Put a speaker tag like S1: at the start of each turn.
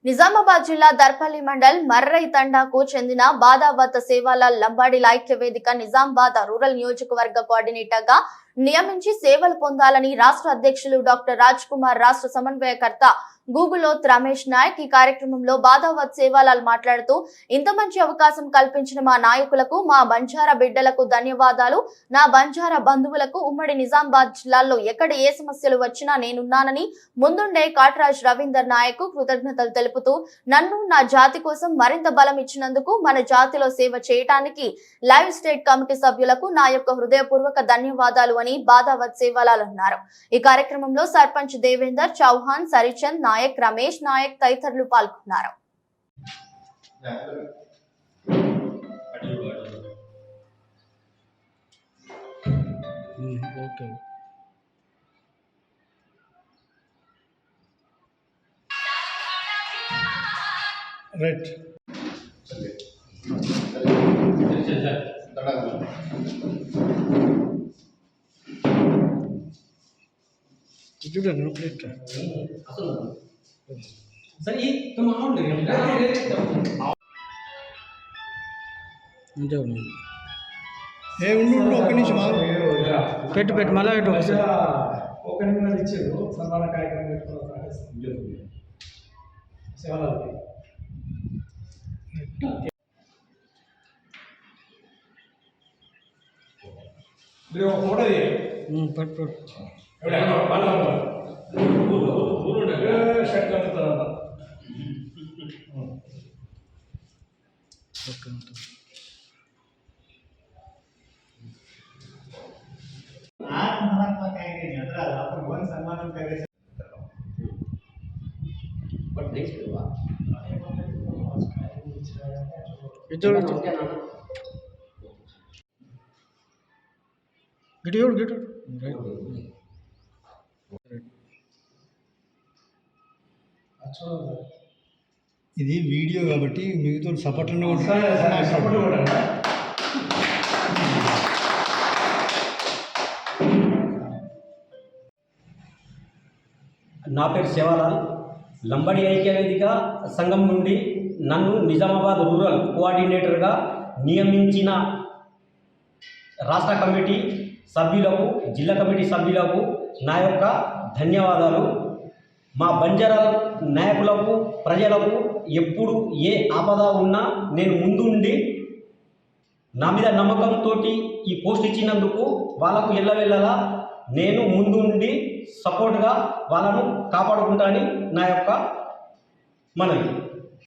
S1: నిజామాబాద్ జిల్లా దర్పల్లి మండల్ మర్రై తండాకు చెందిన బాదావత్ సేవాలాల్ లంబాడీల ఐక్య వేదిక నిజామాబాద్ రూరల్ నియోజకవర్గ కోఆర్డినేటర్ గా నియమించి సేవలు పొందాలని రాష్ట్ర అధ్యక్షులు డాక్టర్ రాజ్ కుమార్, రాష్ట్ర సమన్వయకర్త గూగులోత్ రమేష్ నాయక్ ఈ కార్యక్రమంలో బాదావత్ సేవాలాల్ మాట్లాడుతూ ఇంత మంచి అవకాశం కల్పించిన మా నాయకులకు, మా బంజారా బిడ్డలకు ధన్యవాదాలు. నా బంజారా బంధువులకు ఉమ్మడి నిజామాబాద్ జిల్లాలో ఎక్కడ ఏ సమస్యలు వచ్చినా నేనున్నానని ముందుండే కాట్రాజ్ రవీందర్ నాయక్ కృతజ్ఞతలు తెలుపుతూ నన్ను నా జాతి కోసం మరింత బలం ఇచ్చినందుకు, మన జాతిలో సేవ చేయడానికి లైవ్ స్టేట్ కమిటీ సభ్యులకు నా యొక్క హృదయపూర్వక ధన్యవాదాలు అని బాదావత్ సేవాలాల్ అన్నారు. ఈ కార్యక్రమంలో సర్పంచ్ దేవేందర్ చౌహాన్, సరిచంద్ నాయక్, రమేష్ నాయక్ తదితరులు పాల్గొన్నారు.
S2: పెట్టు మళ్ళీ
S3: ఓపెనింగ్ ఇచ్చారు. సన్మాన కార్యక్రమం పెట్టుకున్నారు. ఫోటో సన్మానం
S4: ఇది వీడియో కాబట్టి మిగతా సపోర్ట్లోనే
S5: నా పేరు సేవాలాల్. లంబాడి ఐక్య వేదిక సంఘం నుండి నన్ను నిజామాబాద్ రూరల్ కోఆర్డినేటర్గా నియమించిన రాష్ట్ర కమిటీ సభ్యులకు, జిల్లా కమిటీ సభ్యులకు నా యొక్క ధన్యవాదాలు. మా బంజారా నాయకులకు, ప్రజలకు ఎప్పుడు ఏ ఆపద ఉన్నా నేను ముందుండి నా మీద నమ్మకంతో ఈ పోస్ట్ ఇచ్చినందుకు వాళ్ళకు ఎల్లవెల్లలా నేను ముందుండి సపోర్ట్గా వాళ్ళను కాపాడుకుంటానని నా యొక్క మనవి.